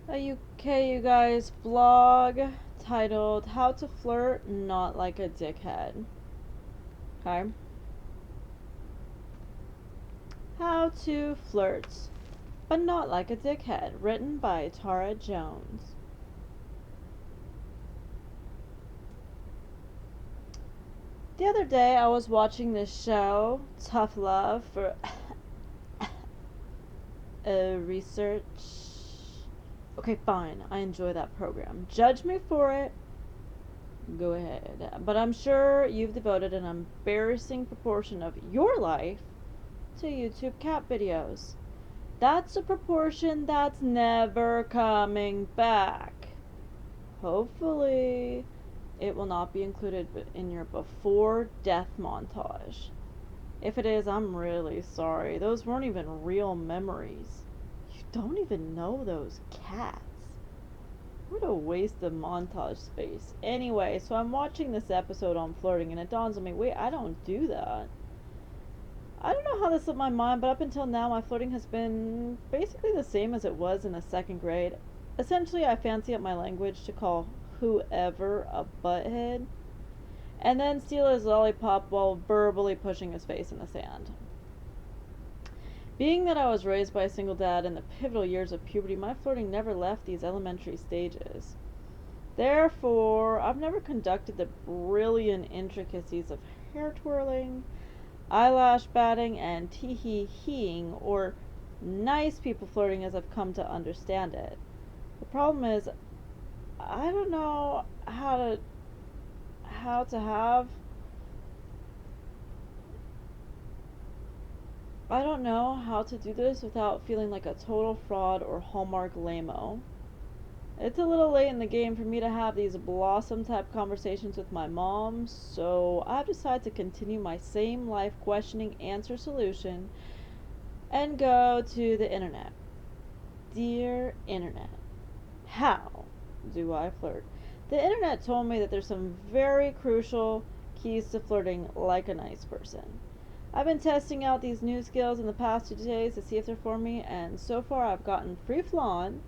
A UK, you guys, vlog titled How to Flirt Not Like a Dickhead. Okay? How to Flirt But Not Like a Dickhead, written by Tara Jones. The other day I was watching this show, Tough Love, for research. Okay, fine, I enjoy that program. Judge me for it. Go ahead. But I'm sure you've devoted an embarrassing proportion of your life to YouTube cat videos. That's a proportion that's never coming back. Hopefully, it will not be included in your before death montage. If it is, I'm really sorry. Those weren't even real memories. You don't even know those cats. What a waste of montage space. Anyway, so I'm watching this episode on flirting, and it dawns on me, wait, I don't do that. I don't know how this slipped my mind, but up until now, my flirting has been basically the same as it was in the second grade. Essentially, I fancy up my language to call whoever a butthead, and then steal his lollipop while verbally pushing his face in the sand. Being that I was raised by a single dad in the pivotal years of puberty, my flirting never left these elementary stages. Therefore, I've never conducted the brilliant intricacies of hair twirling, eyelash batting, and tee-hee-heeing, or nice people flirting as I've come to understand it. The problem is, I don't know how to have I don't know how to do this without feeling like a total fraud or Hallmark lame-o. It's a little late in the game for me to have these blossom type conversations with my mom, so I've decided to continue my same life questioning answer solution and go to the internet. Dear internet, how do I flirt? The internet told me that there's some very crucial keys to flirting like a nice person. I've been testing out these new skills in the past 2 days to see if they're for me, and so far I've gotten free flan,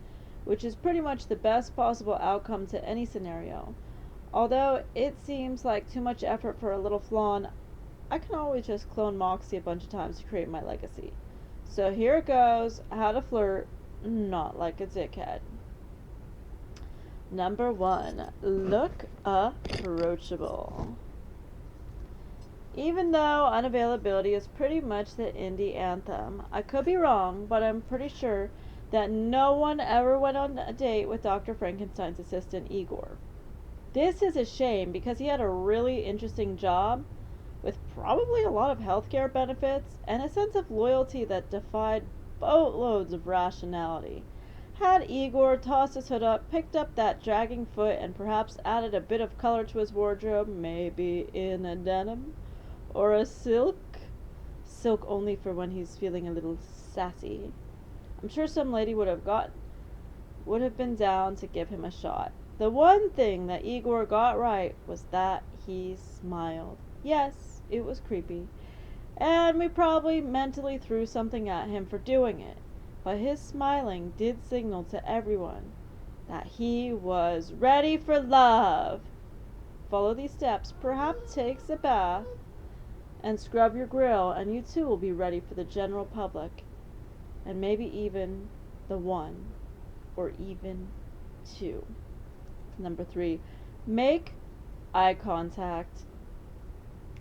which is pretty much the best possible outcome to any scenario. Although it seems like too much effort for a little flan, I can always just clone Moxie a bunch of times to create my legacy. So here it goes, how to flirt not like a dickhead. Number 1, look approachable. Even though unavailability is pretty much the indie anthem, I could be wrong, but I'm pretty sure that no one ever went on a date with Dr. Frankenstein's assistant Igor. This is a shame because he had a really interesting job with probably a lot of healthcare benefits and a sense of loyalty that defied boatloads of rationality. Had Igor tossed his hood up, picked up that dragging foot, and perhaps added a bit of color to his wardrobe, maybe in a denim or a silk only for when he's feeling a little sassy, I'm sure some lady would have been down to give him a shot. The one thing that Igor got right was that he smiled. Yes, it was creepy, and we probably mentally threw something at him for doing it, but his smiling did signal to everyone that he was ready for love. Follow these steps, perhaps take a bath, and scrub your grill, and you too will be ready for the general public, and maybe even the one or even two. Number 3, make eye contact.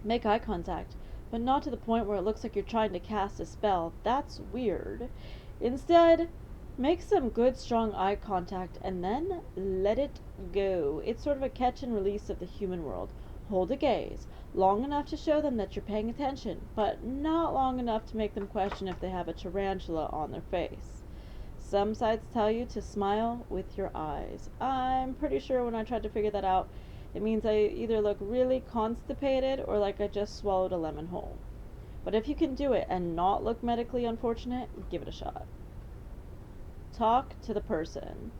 Make eye contact, but not to the point where it looks like you're trying to cast a spell. That's weird. Instead, make some good strong eye contact and then let it go. It's sort of a catch and release of the human world. Hold a gaze long enough to show them that you're paying attention, but not long enough to make them question if they have a tarantula on their face. Some sites tell you to smile with your eyes. I'm pretty sure when I tried to figure that out, it means I either look really constipated or like I just swallowed a lemon whole. But if you can do it and not look medically unfortunate, give it a shot. Talk to the person.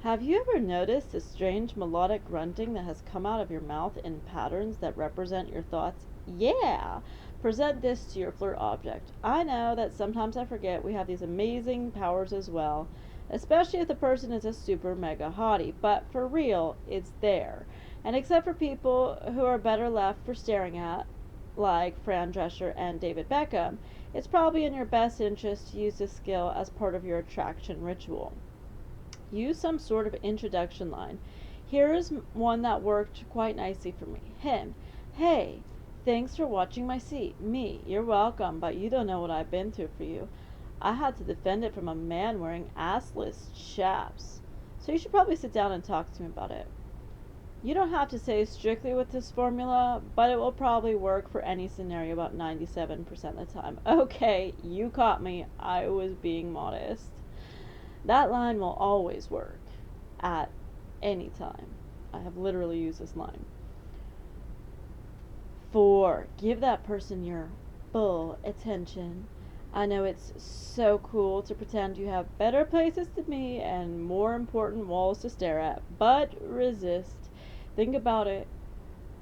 Have you ever noticed the strange melodic grunting that has come out of your mouth in patterns that represent your thoughts? Yeah! Present this to your flirt object. I know that sometimes I forget we have these amazing powers as well, especially if the person is a super mega hottie. But for real, it's there. And except for people who are better left for staring at, like Fran Drescher and David Beckham, it's probably in your best interest to use this skill as part of your attraction ritual. Use some sort of introduction line. Here is one that worked quite nicely for me. Him. Hey, thanks for watching my seat. Me. You're welcome, but you don't know what I've been through for you. I had to defend it from a man wearing assless chaps. So you should probably sit down and talk to me about it. You don't have to say strictly with this formula, but it will probably work for any scenario about 97% of the time. Okay, you caught me. I was being modest. That line will always work at any time. I have literally used this line. 4. Give that person your full attention. I know it's so cool to pretend you have better places to be and more important walls to stare at, but resist. Think about it.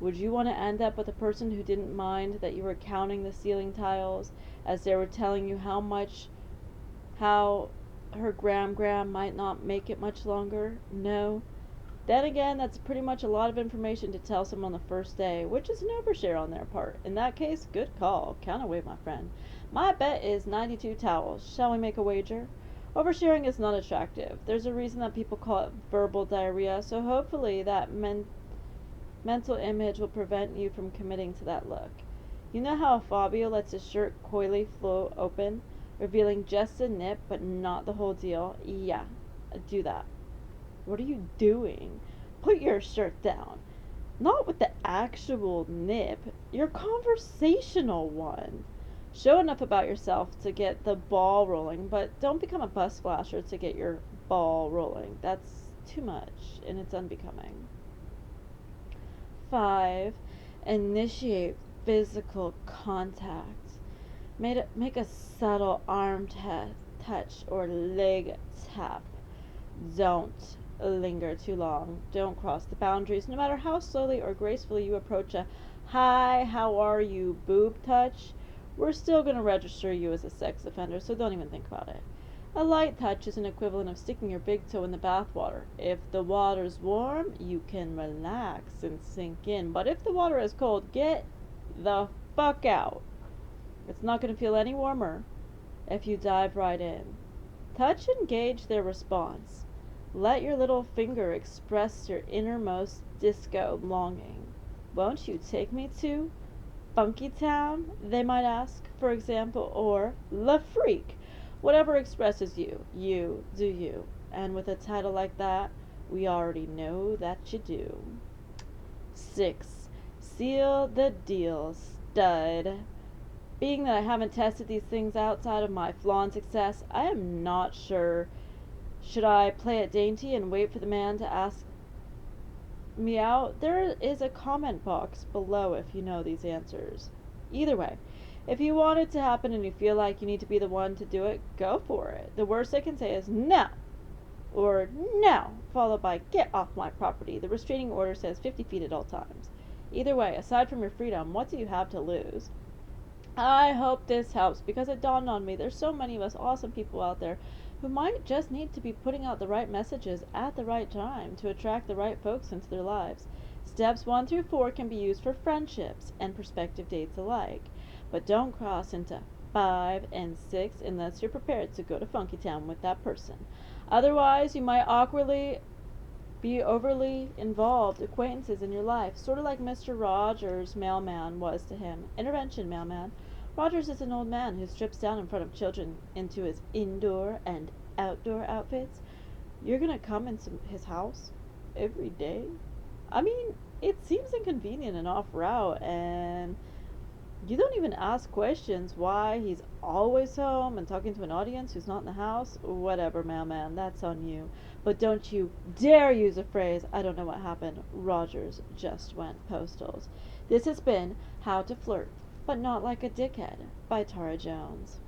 Would you want to end up with a person who didn't mind that you were counting the ceiling tiles as they were telling you how her gram might not make it much longer? No. Then again, that's pretty much a lot of information to tell someone the first day, which is an overshare on their part. In that case, good call. Count away, my friend. My bet is 92 towels. Shall we make a wager? Oversharing is not attractive. There's a reason that people call it verbal diarrhea, so hopefully that mental image will prevent you from committing to that look. You know how Fabio lets his shirt coyly flow open, revealing just a nip but not the whole deal? Yeah, do that. What are you doing? Put your shirt down. Not with the actual nip, your conversational one. Show enough about yourself to get the ball rolling, but don't become a bus flasher to get your ball rolling. That's too much and it's unbecoming. 5. Initiate physical contact. Make a subtle arm touch or leg tap. Don't linger too long. Don't cross the boundaries. No matter how slowly or gracefully you approach a hi, how are you boob touch, we're still going to register you as a sex offender, so don't even think about it. A light touch is an equivalent of sticking your big toe in the bathwater. If the water's warm, you can relax and sink in. But if the water is cold, get the fuck out. It's not going to feel any warmer if you dive right in. Touch and gauge their response. Let your little finger express your innermost disco longing. Won't you take me to Funky Town, they might ask, for example, or La Freak. Whatever expresses you, you do you. And with a title like that, we already know that you do. 6. Seal the deal, stud. Being that I haven't tested these things outside of my flawn success, I am not sure. Should I play it dainty and wait for the man to ask me out? There is a comment box below if you know these answers. Either way, if you want it to happen and you feel like you need to be the one to do it, go for it. The worst they can say is no, or no, followed by get off my property. The restraining order says 50 feet at all times. Either way, aside from your freedom, what do you have to lose? I hope this helps because it dawned on me there's so many of us awesome people out there who might just need to be putting out the right messages at the right time to attract the right folks into their lives. Steps 1 through 4 can be used for friendships and prospective dates alike, but don't cross into 5 and 6 unless you're prepared to go to Funky Town with that person. Otherwise, you might awkwardly be overly involved acquaintances in your life, sort of like Mr. Rogers' mailman was to him. Intervention mailman. Rogers is an old man who strips down in front of children into his indoor and outdoor outfits. You're gonna come into his house every day? I mean, it seems inconvenient and off route, and you don't even ask questions why he's always home and talking to an audience who's not in the house. Whatever, mailman, that's on you. But don't you dare use a phrase, I don't know what happened, Rogers just went postals. This has been How to Flirt, but Not Like a Dickhead by Tara Jones.